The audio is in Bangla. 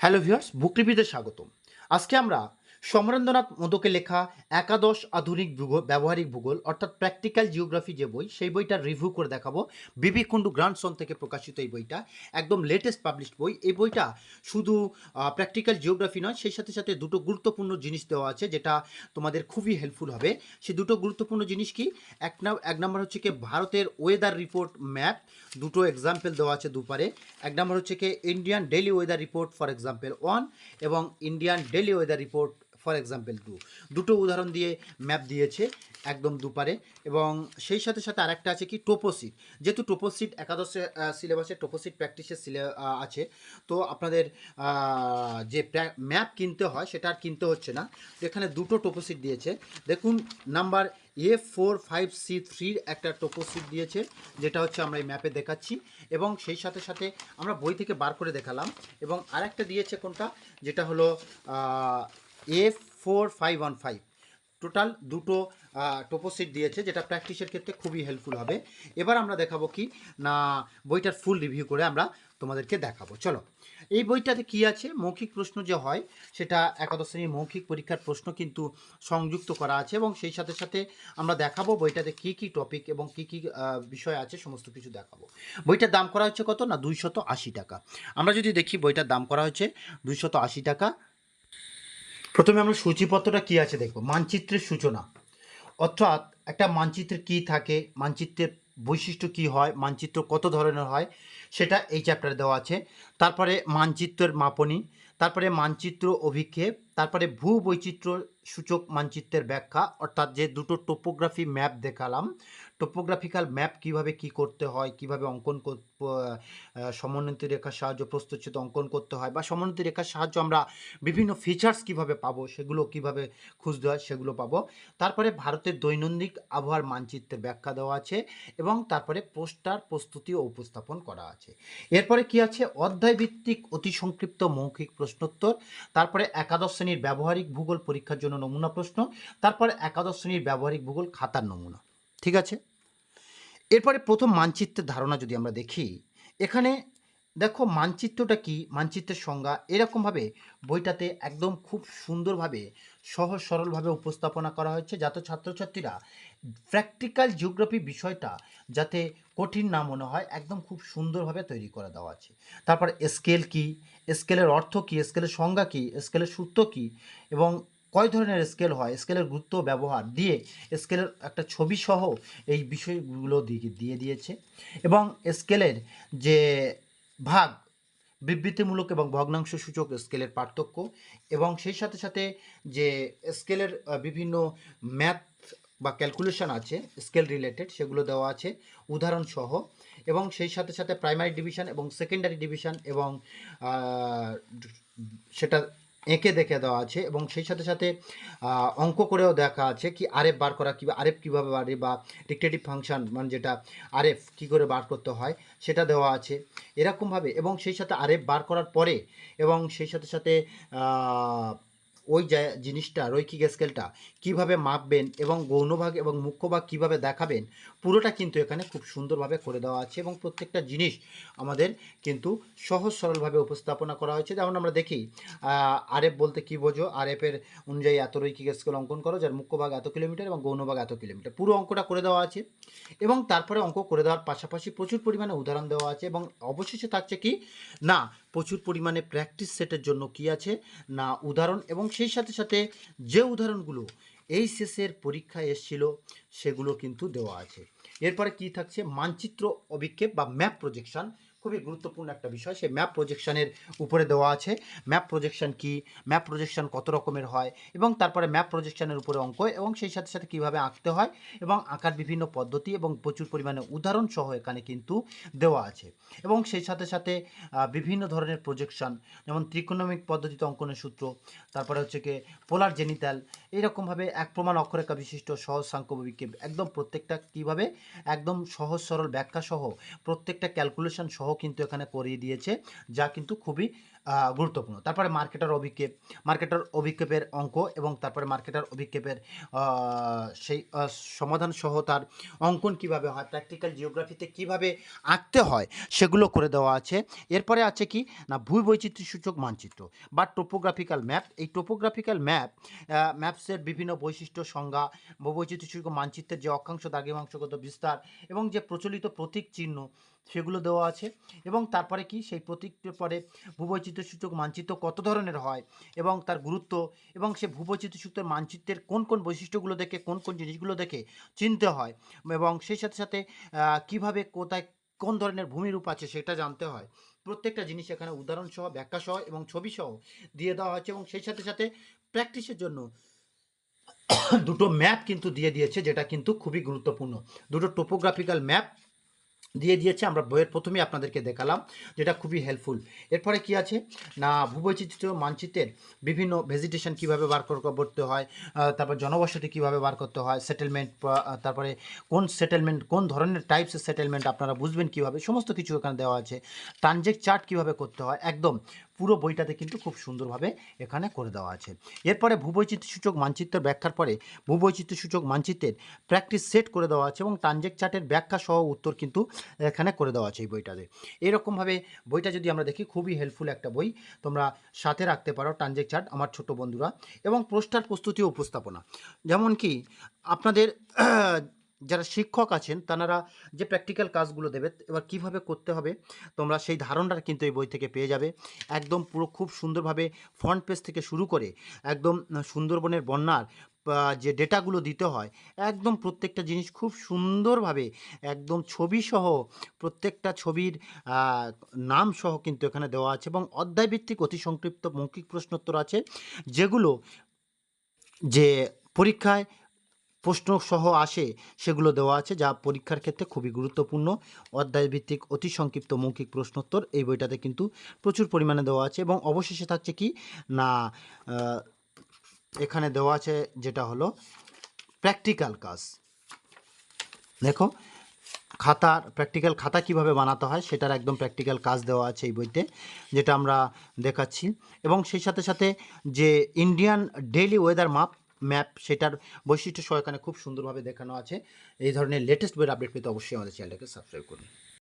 হ্যালো ভিউয়ার্স, বুক রিভিউতে স্বাগতম। আজকে আমরা সমরেন্দ্রনাথ মোদকের লেখা একাদশ আধুনিক ব্যবহারিক ভূগোল অর্থাৎ প্র্যাকটিক্যাল জিওগ্রাফি যে বই, সেই বইটার রিভিউ করে দেখাবো। বিবি কুণ্ডু গ্রান্ডসন থেকে প্রকাশিত এই বইটা একদম লেটেস্ট পাবলিশড বই। এই বইটা শুধু প্র্যাকটিক্যাল জিওগ্রাফি নয়, সেই সাথে সাথে দুটো গুরুত্বপূর্ণ জিনিস দেওয়া আছে যেটা তোমাদের খুবই হেল্পফুল হবে। সেই দুটো গুরুত্বপূর্ণ জিনিস কি? এক নম্বর হচ্ছে কি ভারতের ওয়েদার রিপোর্ট ম্যাপ, দুটো এক্সাম্পল দেওয়া আছে দুপারে। এক নম্বর হচ্ছে কি Indian daily weather report for example 1 এবং Indian daily weather report for example 2, দুটো উদাহরণ দিয়ে ম্যাপ দিয়েছে একদম দুপারে। এবং সেই সাথে সাথে আরেকটা আছে কি টোপোসিট, যেহেতু টোপোসিট একাদশে সিলেবাসে টোপোসিট প্র্যাকটিসের আছে, তো আপনাদের যে ম্যাপ কিনতে হয় সেটা আর কিনতে হচ্ছে না। তো এখানে দুটো টোপোসিট দিয়েছে। দেখুন, নাম্বার A45C3 একটা টোপোসিট দিয়েছে, যেটা হচ্ছে আমরা এই ম্যাপে দেখাচ্ছি এবং সেই সাথে সাথে আমরা বই থেকে বার করে দেখালাম। এবং আরেকটা দিয়েছে কোনটা, যেটা হলো A4515। টোটাল দুটো টোপোসিট দিয়েছে, যেটা প্র্যাকটিসের ক্ষেত্রে খুবই হেল্পফুল হবে। এবার আমরা দেখাবো কি না, বইটার ফুল রিভিউ করে আমরা তোমাদেরকে দেখাবো। চলো, এই বইটাতে কি আছে, মৌখিক প্রশ্ন যে হয় সেটা একাদশ শ্রেণীর মৌখিক পরীক্ষার প্রশ্ন কিন্তু সংযুক্ত করা আছে এবং সেই সাথে সাথে আমরা দেখাবো বইটাতে কি কি টপিক এবং কি কি বিষয় আছে, সমস্ত কিছু দেখাবো। বইটার দাম করা হচ্ছে কত না, 280 টাকা। আমরা যদি দেখি বইটার দাম করা হচ্ছে 280 টাকা। প্রথমে আমরা সূচিপত্রটা কি আছে দেখব। মানচিত্রের সূচনা, অর্থাৎ একটা মানচিত্রে কি থাকে, মানচিত্রের বৈশিষ্ট্য কি হয়, মানচিত্র কত ধরনের হয়, সেটা এই চ্যাপ্টারে দেওয়া আছে। তারপরে মানচিত্রের মাপনী, তারপরে মানচিত্র অভিক্ষেপ, তারপরে ভূবৈচিত্র্য সূচক মানচিত্রের ব্যাখ্যা, অর্থাৎ যে দুটো টোপোগ্রাফি ম্যাপ দেখালাম, টোপোগ্রাফিক্যাল ম্যাপ কিভাবে কি করতে হয়, কিভাবে অঙ্কন সমোন্নতি রেখার সাহায্য প্রস্তুতচিত অঙ্কন করতে হয়, বা সমোন্নতি রেখার সাহায্য আমরা বিভিন্ন ফিচার্স কিভাবে পাবো, সেগুলো কিভাবে খুঁজতে হয় সেগুলো পাবো। তারপরে ভারতের দৈনন্দিন আবহাওয়ার মানচিত্রের ব্যাখ্যা দেওয়া আছে এবং তারপরে পোস্টার প্রস্তুতি ও উপস্থাপন করা আছে। এরপরে কি আছে, অধ্যায় ভিত্তিক অতি সংক্ষিপ্ত মৌখিক প্রশ্নোত্তর, তারপরে একাদশ শ্রেণীর ব্যবহারিক ভূগোল পরীক্ষার জন্য নমুনা প্রশ্ন, তারপরে একাদশ শ্রেণীর ব্যবহারিক ভূগোল খাতার নমুনা। ঠিক আছে, এরপরে প্রথম মানচিত্রের ধারণা যদি আমরা দেখি, এখানে দেখো মানচিত্রটা কি, মানচিত্রের সংজ্ঞা এরকমভাবে বইটাতে একদম খুব সুন্দরভাবে সহজ সরলভাবে উপস্থাপনা করা হয়েছে, যাতে ছাত্রছাত্রীরা প্র্যাকটিক্যাল জিওগ্রাফি বিষয়টা যাতে কঠিন না মনে হয়, একদম খুব সুন্দরভাবে তৈরি করে দেওয়া আছে। তারপর স্কেল কি, স্কেলের অর্থ কি, স্কেলের সংজ্ঞা কি, স্কেলের সূত্র কি এবং কয় ধরনের স্কেল হয়, স্কেলের গুরুত্ব ব্যবহার দিয়ে স্কেলের একটা ছবি সহ এই বিষয়গুলো দিয়ে দিয়েছে। এবং স্কেলের যে ভাগ, বিবৃতিমূলক এবং ভগ্নাংশ সূচক স্কেলের পার্থক্য, এবং সেই সাথে সাথে যে স্কেলের বিভিন্ন ম্যাথ বা ক্যালকুলেশন আছে স্কেল রিলেটেড, সেগুলো দেওয়া আছে উদাহরণ সহ। এবং সেই সাথে সাথে প্রাইমারি ডিভিশন এবং সেকেন্ডারি ডিভিশন এবং সেটা এঁকে দেখে দেওয়া আছে এবং সেই সাথে সাথে অঙ্ক করেও দেখা আছে কি আরএফ বার করা, কীভাবে আরএফ কীভাবে বাড়ে, বা ডিক্টেটিভ ফাংশন মানে যেটা আরএফ কী করে বার করতে হয় সেটা দেওয়া আছে এরকমভাবে। এবং সেই সাথে আরএফ বার করার পরে এবং সেই সাথে সাথে ওই জিনিসটা রৈখিক স্কেলটা কিভাবে মাপবেন এবং গৌণভাগ এবং মুখ্যভাগ কিভাবে দেখাবেন, পুরোটা কিন্তু এখানে খুব সুন্দরভাবে করে দেওয়া আছে এবং প্রত্যেকটা জিনিস আমাদের কিন্তু সহজ সরলভাবে উপস্থাপনা করা হয়েছে। যেমন আমরা দেখি আরএফ বলতে কী বোঝো, আরএফের অনুযায়ী এত রৈখিক স্কেল অঙ্কন করো যার মুখ্যভাগ এত কিলোমিটার এবং গৌণভাগ এত কিলোমিটার, পুরো অঙ্কটা করে দেওয়া আছে। এবং তারপরে অঙ্ক করে দেওয়ার পাশাপাশি প্রচুর পরিমাণে উদাহরণ দেওয়া আছে এবং অবশেষে থাকছে কি না, প্রচুর পরিমাণে প্র্যাকটিস সেটের জন্য কি আছে না উদাহরণ, এবং সেই সাথে সাথে যে উদাহরণগুলো এই শেষের পরীক্ষায় এসেছিল সেগুলো কিন্তু দেওয়া আছে। এরপরে কি থাকছে, মানচিত্র অভিক্ষেপ বা ম্যাপ প্রজেকশন, খুবই গুরুত্বপূর্ণ একটা বিষয়। সেই ম্যাপ প্রজেকশনের উপরে দেওয়া আছে ম্যাপ প্রজেকশন কি, ম্যাপ প্রজেকশন কত রকমের হয় এবং তারপরে ম্যাপ প্রজেকশনের উপরে অঙ্ক এবং সেই সাথে সাথে কীভাবে আঁকতে হয় এবং আঁকার বিভিন্ন পদ্ধতি এবং প্রচুর পরিমাণে উদাহরণ সহ এখানে কিন্তু দেওয়া আছে। এবং সেই সাথে সাথে বিভিন্ন ধরনের প্রজেকশন, যেমন ত্রিকোণমিক পদ্ধতিতে অঙ্কনের সূত্র, তারপরে হচ্ছে কি পোলার জেনিটাল, এইরকমভাবে এক প্রমাণ অক্ষরেখা বিশিষ্ট সহজ সাংখ্য বিক্ষেপ, একদম প্রত্যেকটা কীভাবে একদম সহজ সরল ব্যাখ্যা সহ প্রত্যেকটা ক্যালকুলেশন সহ কিন্তু এখানে করিয়ে দিয়েছে, যা কিন্তু খুবই গুরুত্বপূর্ণ। তারপরে মার্কেটার অভিক্ষেপের অঙ্ক এবং তারপরে মার্কেটার অভিক্ষেপের সেই সমাধান সহ তার অঙ্কন কিভাবে হয়, প্র্যাকটিক্যাল জিওগ্রাফিতে কিভাবে আঁকতে হয় সেগুলো করে দেওয়া আছে। এরপরে আছে কি না ভূবৈচিত্র্যসূচক মানচিত্র বা টোপোগ্রাফিক্যাল ম্যাপ। এই টোপোগ্রাফিক্যাল ম্যাপসের বিভিন্ন বৈশিষ্ট্য, সংজ্ঞা, ভূবৈচিত্র্যসূচক মানচিত্রের যে অক্ষাংশ দ্রাঘিমাংশগত বিস্তার এবং যে প্রচলিত প্রতীক চিহ্ন সেগুলো দেওয়া আছে। এবং তারপরে কি সেই প্রতীকের পরে ভূবৈচিত্র্যসূচক মানচিত্র কত ধরনের হয় এবং তার গুরুত্ব, এবং সে ভূবৈচিত্র্যসূচক মানচিত্রের কোন কোন বৈশিষ্ট্যগুলো দেখে কোন কোন জিনিসগুলো দেখে চিনতে হয়, এবং সেই সাথে সাথে কীভাবে কোথায় কোন ধরনের ভূমিরূপ আছে সেটা জানতে হয়। প্রত্যেকটা জিনিস এখানে উদাহরণ সহ, ব্যাখ্যা সহ এবং ছবি সহ দিয়ে দেওয়া হয়েছে। এবং সেই সাথে সাথে প্র্যাকটিসের জন্য দুটো ম্যাপ কিন্তু দিয়ে দিয়েছে, যেটা কিন্তু খুবই গুরুত্বপূর্ণ। দুটো টোপোগ্রাফিক্যাল ম্যাপ দিয়ে দিয়েছে, আমরা বইয়ের প্রথমেই আপনাদেরকে দেখালাম, যেটা খুবই হেল্পফুল। এরপরে কি আছে না ভূবৈচিত্র্য মানচিত্রের বিভিন্ন ভেজিটেশন কীভাবে বার করতে হয়, তারপর জনবসতি কীভাবে বার করতে হয়, সেটেলমেন্ট, তারপরে কোন ধরনের টাইপসের সেটেলমেন্ট আপনারা বুঝবেন কীভাবে, সমস্ত কিছু এখানে দেওয়া আছে। ট্রানজেক্ট চার্ট কীভাবে করতে হয়, একদম পুরো বইটাতে কিন্তু খুব সুন্দরভাবে এখানে করে দেওয়া আছে। এরপরে ভূবৈচিত্র্যসূচক মানচিত্রের ব্যাখ্যার পরে ভূবৈচিত্র্যসূচক মানচিত্রের প্র্যাকটিস সেট করে দেওয়া আছে এবং ট্রানজেক্ট চার্টের ব্যাখ্যা সহ উত্তর কিন্তু এখানে করে দেওয়া আছে এই বইটাতে। এরকমভাবে বইটা যদি আমরা দেখি খুবই হেল্পফুল একটা বই, তোমরা সাথে রাখতে পারো ট্রানজেক্ট চার্ট আমার ছোট বন্ধুরা। এবং পোস্টার প্রস্তুতি ও উপস্থাপনা, যেমন কি আপনাদের যারা শিক্ষক আছেন তারা যে প্র্যাকটিক্যাল কাজগুলো দেবে এবার কিভাবে করতে হবে তোমরা সেই ধারণাটা কিন্তু এই বই থেকে পেয়ে যাবে। একদম পুরো খুব সুন্দরভাবে ফ্রন্ট পেজ থেকে শুরু করে একদম সুন্দরবনের বন্যার যে ডেটাগুলো দিতে হয়, একদম প্রত্যেকটা জিনিস খুব সুন্দরভাবে একদম ছবিসহ, প্রত্যেকটা ছবির নাম সহ কিন্তু এখানে দেওয়া আছে। এবং অধ্যায়ভিত্তিক অতি সংক্ষিপ্ত মৌখিক প্রশ্নোত্তর আছে, যেগুলো যে পরীক্ষায় প্রশ্ন সহ আসে সেগুলো দেওয়া আছে, যা পরীক্ষার ক্ষেত্রে খুবই গুরুত্বপূর্ণ। অধ্যায়ভিত্তিক অতি সংক্ষিপ্ত মৌখিক প্রশ্নোত্তর এই বইটাতে কিন্তু প্রচুর পরিমাণে দেওয়া আছে। এবং অবশেষে থাকছে কি না এখানে দেওয়া আছে যেটা হলো প্র্যাকটিক্যাল কাজ। দেখো প্র্যাকটিক্যাল খাতা কিভাবে বানাতে হয় সেটার একদম প্র্যাকটিক্যাল কাজ দেওয়া আছে এই বইতে, যেটা আমরা দেখাচ্ছি। এবং সেই সাথে সাথে যে ইন্ডিয়ান ডেইলি ওয়েদার ম্যাপ সেটার বৈশিষ্ট্য সহ এখানে খুব সুন্দরভাবে দেখানো আছে। এই ধরনের লেটেস্ট বইয়ের আপডেট পেতে অবশ্যই আমাদের চ্যানেলটাকে সাবস্ক্রাইব করুন।